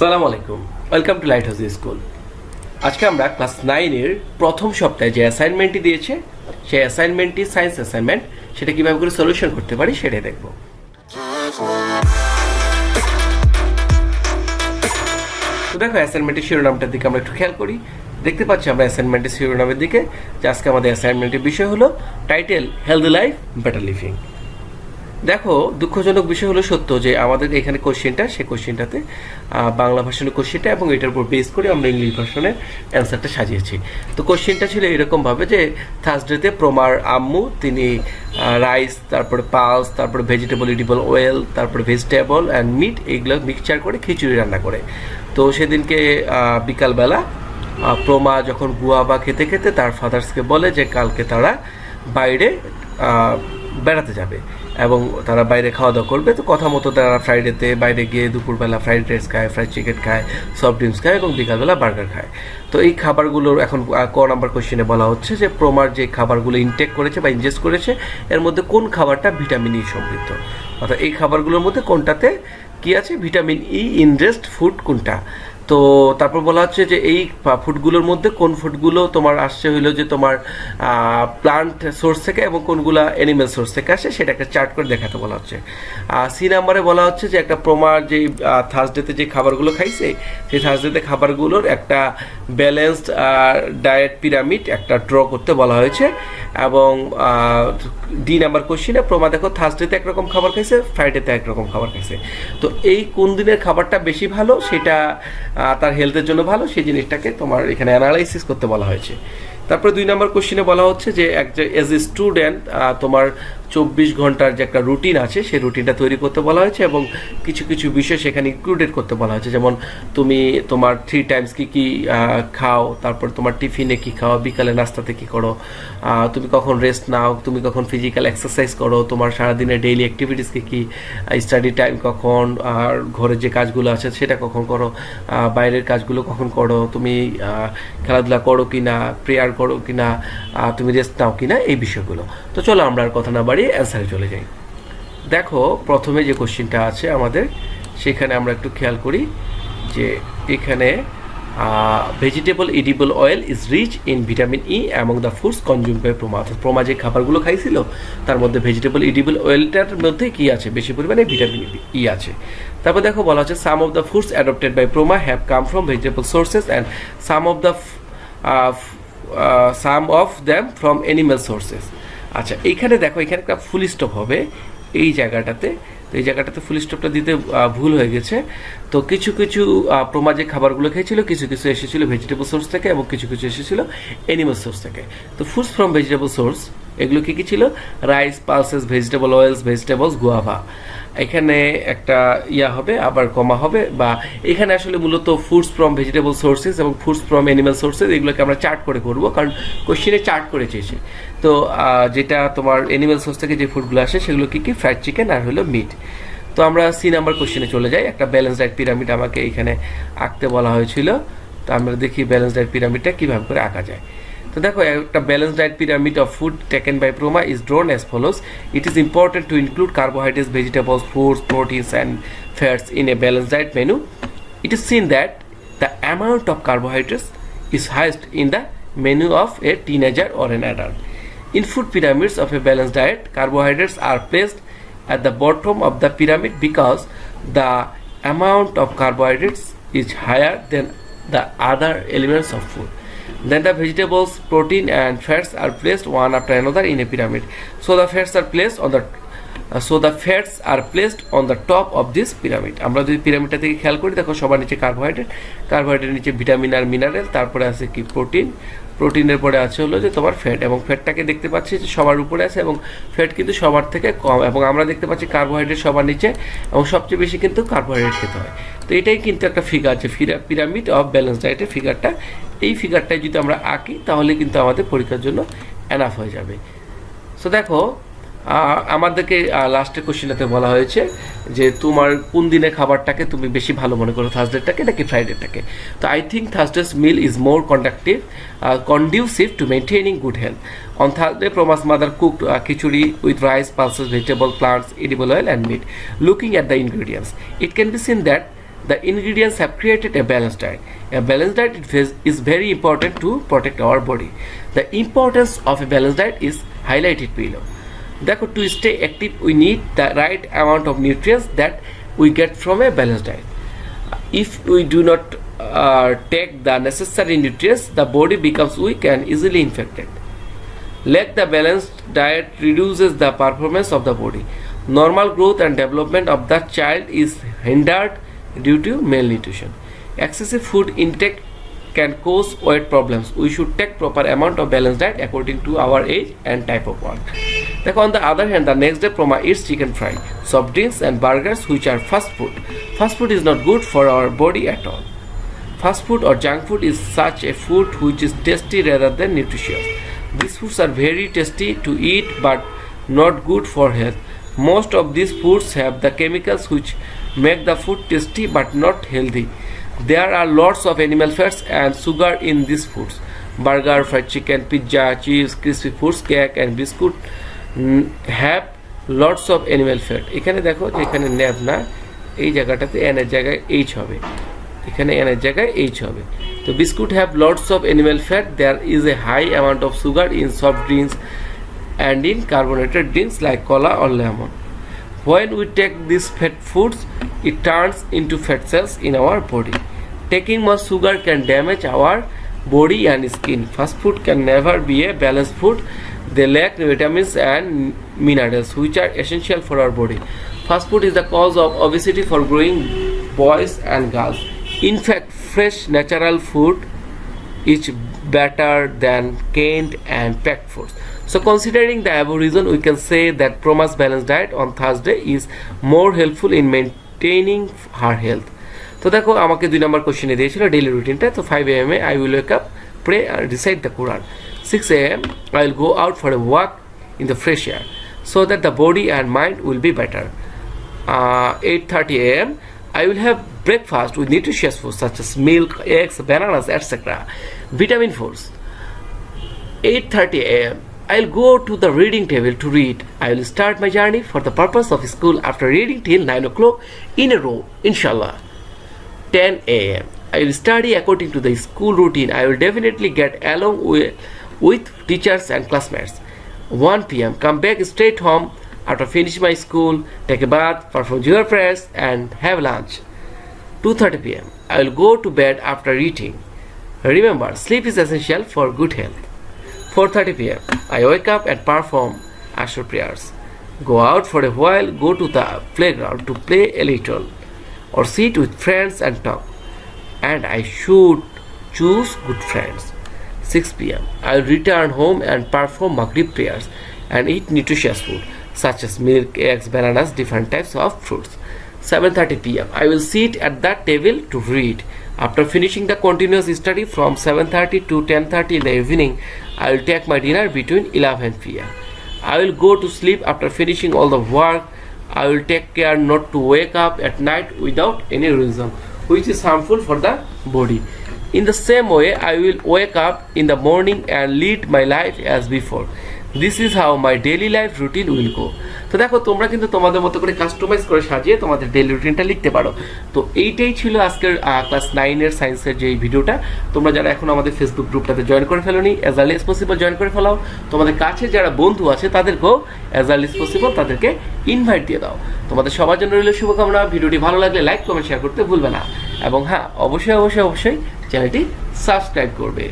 আসসালামু আলাইকুম, welcome to light house school. আজকে আমরা ক্লাস 9-এর প্রথম সপ্তাহে যে অ্যাসাইনমেন্টটি দিয়েছে সেই অ্যাসাইনমেন্টটি সায়েন্স অ্যাসাইনমেন্ট, সেটা কীভাবে করে সলিউশন করতে পারি সেটাই দেখব। তো দেখো, অ্যাসাইনমেন্টের শিরোনামটার দিকে আমরা একটু খেয়াল করি। দেখতে পাচ্ছি আমরা অ্যাসাইনমেন্টের শিরোনামের দিকে যে আজকে আমাদের অ্যাসাইনমেন্টের বিষয় হলো title healthy life better living. দেখো, দুঃখজনক বিষয় হলো সত্য যে আমাদের এখানে কোশ্চেনটা, সেই কোশ্চেনটাতে বাংলা ভার্সনের কোশ্চেনটা এবং এটার উপর বেস করে আমরা ইংলিশ ভার্সনের অ্যান্সারটা সাজিয়েছি। তো কোশ্চেনটা ছিল এরকমভাবে যে থার্সডেতে প্রমার আম্মু তিনি রাইস, তারপরে পালস, তারপরে ভেজিটেবল ইডিবল অয়েল, তারপরে ভেজিটেবল অ্যান্ড মিট এগুলো মিক্সচার করে খিচুড়ি রান্না করে। তো সেদিনকে বিকালবেলা প্রমা যখন গুয়াভা খেতে খেতে তার ফাদার্সকে বলে যে কালকে তারা বাইরে বেড়াতে যাবে এবং তারা বাইরে খাওয়া দাওয়া করবে। তো কথা মতো তারা ফ্রাইডেতে বাইরে গিয়ে দুপুরবেলা ফ্রাইড রাইস খায়, ফ্রাইড চিকেন খায়, সফট ড্রিঙ্কস খায় এবং বিকালবেলা বার্গার খায়। তো এই খাবারগুলোর এখন ক নাম্বার কোশ্চেনে বলা হচ্ছে যে প্রমার যে খাবারগুলো ইনটেক করেছে বা ইনজেস্ট করেছে এর মধ্যে কোন খাবারটা ভিটামিন ই সমৃদ্ধ, অর্থাৎ এই খাবারগুলোর মধ্যে কোনটাতে কি আছে, ভিটামিন ই ইনজেস্ট ফুড কোনটা। তো তারপর বলা হচ্ছে যে এই ফুডগুলোর মধ্যে কোন ফুডগুলো তোমার আসছে হইলো যে তোমার প্লান্ট সোর্স থেকে এবং কোনগুলো অ্যানিমেল সোর্স থেকে আসে সেটাকে চার্ট করে দেখাতে বলা হচ্ছে। সি নাম্বারে বলা হচ্ছে যে একটা প্রমার যে থার্সডেতে যে খাবারগুলো খাইছে সেই থার্সডেতে খাবারগুলোর একটা ব্যালেন্সড ডায়েট পিরামিড একটা ড্র করতে বলা হয়েছে। এবং ডি নাম্বার কোশ্চেনে প্রমা দেখো থার্সডেতে একরকম খাবার খাইছে, ফ্রাইডেতে একরকম খাবার খাইছে। তো এই কোন দিনের খাবারটা বেশি ভালো, সেটা তার হেলথের জন্য ভালো, সেই জিনিসটাকে তোমার এখানে অ্যানালাইসিস করতে বলা হয়েছে। তারপরে 2 নম্বর কোশ্চেনে বলা হচ্ছে যে এজ এ স্টুডেন্ট তোমার 24 ঘন্টার যে একটা রুটিন আছে সেই রুটিনটা তৈরি করতে বলা হয়েছে এবং কিছু কিছু বিষয় সেখানে ইনক্লুডেড করতে বলা হয়েছে। যেমন তুমি তোমার 3 টাইমস কি খাও, তারপর তোমার টিফিনে কি খাও, বিকালে নাস্তাতে কি করো, তুমি কখন রেস্ট নাও, তুমি কখন ফিজিক্যাল এক্সারসাইজ করো, তোমার সারাদিনের ডেইলি অ্যাক্টিভিটিস কি, স্টাডি টাইম কখন, আর ঘরের যে কাজগুলো আছে সেটা কখন করো, বাইরের কাজগুলো কখন করো, তুমি খেলাধুলা করো কি না, প্রেয়ার করো কি না, তুমি রেস্ট নাও কি না, এই বিষয়গুলো। তো চলো আমরা আর কথা না বাড়িয়ে অ্যান্সারে চলে যাই। দেখো, প্রথমে যে কোশ্চেনটা আছে আমাদের সেখানে আমরা একটু খেয়াল করি যে এখানে vegetable edible oil is rich in vitamin E among the foods consumed by Proma. অর্থাৎ প্রমা যে খাবারগুলো খাইছিল তার মধ্যে ভেজিটেবল ইডিবল অয়েলটার মধ্যে কি আছে, বেশি পরিমাণে ভিটামিন ই আছে। তারপর দেখো বলা হচ্ছে some of the foods adopted by Proma have come from vegetable sources and some of them from animal sources. আচ্ছা, এইখানে দেখো এখানে একটা ফুল স্টপ হবে এই জায়গাটাতে। তো এই জায়গাটাতে ফুল স্টপটা দিতে ভুল হয়ে গেছে। তো কিছু কিছু প্রমা যে খাবারগুলো খেয়েছিল কিছু কিছু এসেছিল ভেজিটেবল সোর্স থেকে এবং কিছু কিছু এসেছিল অ্যানিমাল সোর্স থেকে। তো ফুডস ফ্রম ভেজিটেবল সোর্স এগুলো কী কী ছিল, rice, pulses, vegetable oils, vegetables, guava. এখানে একটা হবে আবার কমা হবে, বা এখানে আসলে মূলত ফুডস ফ্রম ভেজিটেবল সোর্সেস এবং ফুডস ফ্রম অ্যানিমাল সোর্সেস এগুলোকে আমরা চার্ট করে করবো, কারণ কোশ্চেনে চার্ট করে চেয়েছে। তো যেটা তোমার অ্যানিমাল সোর্স থেকে যে ফুডগুলো আসে সেগুলো কী কী, ফ্রাইড চিকেন আর হলো মিট। তো আমরা সি নাম্বার কোশ্চেনে চলে যাই। একটা ব্যালেন্স ডায়েট পিরামিড আমাকে এখানে আঁকতে বলা হয়েছিল। তো আমরা দেখি ব্যালেন্স ডায়েট পিরামিডটা কীভাবে করে আঁকা যায়। তো দেখো, একটা balance diet pyramid of food taken by প্রমা is drawn as follows. It is important to include carbohydrates, vegetables, fruits, proteins and fats in a balanced diet menu. It is seen that the amount of carbohydrates is highest in the menu of a teenager or an adult. In food pyramids of a balanced diet, carbohydrates are placed at the bottom of the pyramid because the amount of carbohydrates is higher than the other elements of food. Then the vegetables, protein and fats are placed one after another in a pyramid. So the fats are placed on the top of this pyramid. আমরা যদি পিরামিডটা থেকে খেয়াল করি, দেখো সবার নিচে carbohydrate নিচে vitamin আর mineral, তারপরে আছে কি প্রোটিনের পরে আছে হলো যে তোমার ফ্যাট, এবং ফ্যাটটাকে দেখতে পাচ্ছি যে সবার উপরে আছে এবং ফ্যাট কিন্তু সবার থেকে কম, এবং আমরা দেখতে পাচ্ছি কার্বোহাইড্রেট সবার নিচে এবং সবচেয়ে বেশি কিন্তু কার্বোহাইড্রেট খেতে হয়। তো এটাই কিন্তু একটা ফিগার, যে পিরামিড অফ ব্যালেন্স ডায়েটের ফিগারটা। এই ফিগারটাই যদি আমরা আঁকি তাহলে কিন্তু আমাদের পরীক্ষার জন্য এনাফ হয়ে যাবে। সো দেখো, আমাদেরকে লাস্টের কোশ্চেনটাতে বলা হয়েছে যে তোমার কোন দিনের খাবারটাকে তুমি বেশি ভালো মনে করো, থার্সডেটাকে নাকি ফ্রাইডেটাকে। তো I think Thursday's meal is more conducive to maintaining good health. On Thursday, Proma's mother cooked khichuri with rice, pulses, vegetable, plants, edible oil and meat. Looking at the ingredients, it can be seen that The ingredients have created a balanced diet. A balanced diet is very important to protect our body. The importance of a balanced diet is highlighted below. Therefore, to stay active, we need the right amount of nutrients that we get from a balanced diet. If we do not take the necessary nutrients, the body becomes weak and easily infected. Lack the balanced diet reduces the performance of the body. Normal growth and development of the child is hindered due to malnutrition. Excessive food intake can cause weight problems. We should take proper amount of balanced diet according to our age and type of work. On the other hand, the next day Proma eats chicken fry, soft drinks and burgers, which are fast food. Fast food is not good for our body at all. Fast food or junk food is such a food which is tasty rather than nutritious. These foods are very tasty to eat but not good for health. Most of these foods have the chemicals which make the food tasty but not healthy. There are lots of animal fats and sugar in these foods. Burger, fried chicken, pizza, cheese, crispy foods, cake and biscuit have lots of animal fat. এখানে দেখো যে এখানে ন্যাব না, এই জায়গাটাতে n এর জায়গায় h হবে, এখানে n এর জায়গায় h হবে। তো biscuit have lots of animal fat. There is a high amount of sugar in soft drinks and in carbonated drinks like cola or lemon. When we take these fat foods, it turns into fat cells in our body. Taking much sugar can damage our body and skin. Fast food can never be a balanced food. They lack vitamins and minerals which are essential for our body. Fast food is the cause of obesity for growing boys and girls. In fact, fresh natural food is better than canned and packed foods. So considering the above reason, we can say that Proma's balanced diet on Thursday is more helpful in maintaining her health. তো দেখো আমাকে 2 নম্বর কোশ্চেনে দিয়েছিল daily রুটিনটা। তো 5 am I will wake up, pray and recite the Quran. 6 am I will go out for a walk in the fresh air so that the body and mind will be better. 8:30 am I will have breakfast with nutritious foods such as milk, eggs, bananas, etc. Vitamin foods. 8:30 am I'll go to the reading table to read. I will start my journey for the purpose of school after reading till 9 o'clock in a row, inshallah. 10 am I will study according to the school routine. I will definitely get along with teachers and classmates. 1 pm come back straight home after finish my school, take a bath, perform your prayers and have lunch. 2:30 pm I will go to bed after eating. Remember, sleep is essential for good health. 4:30 pm I wake up and perform Asr prayers. Go out for a while, go to the playground to play a little or sit with friends and talk. And I should choose good friends. 6 pm I will return home and perform Maghrib prayers and eat nutritious food such as milk, eggs, bananas, different types of fruits. 7:30 pm I will sit at that table to read. After finishing the continuous study from 7:30 to 10:30 in the evening, I will take my dinner between 11 pm. I will go to sleep after finishing all the work. I will take care not to wake up at night without any reason, which is harmful for the body. In the same way, I will wake up in the morning and lead my life as before. This is how my daily life routine will go. তো দেখো তোমরা কিন্তু তোমাদের মতো করে customise করে সাজিয়ে তোমাদের ডেইলি রুটিনটা লিখতে পারো। তো এইটাই ছিল আজকের ক্লাস 9 এর সায়েন্সের যে ভিডিওটা। তোমরা যারা এখন আমাদের ফেসবুক গ্রুপটাতে জয়েন করে felony, as early as possible join করে ফেলাও। তোমাদের কাছে যারা বন্ধু আছে তাদেরকেও অ্যাজ আর্লি এজ পসিবল তাদেরকে ইনভাইট দিয়ে দাও। তোমাদের সবার জন্য রইল শুভকামনা। ভিডিওটি ভালো লাগলে লাইক, কমেন্ট, শেয়ার করতে ভুলবে না। এবং হ্যাঁ, অবশ্যই চ্যানেলটি সাবস্ক্রাইব করবে।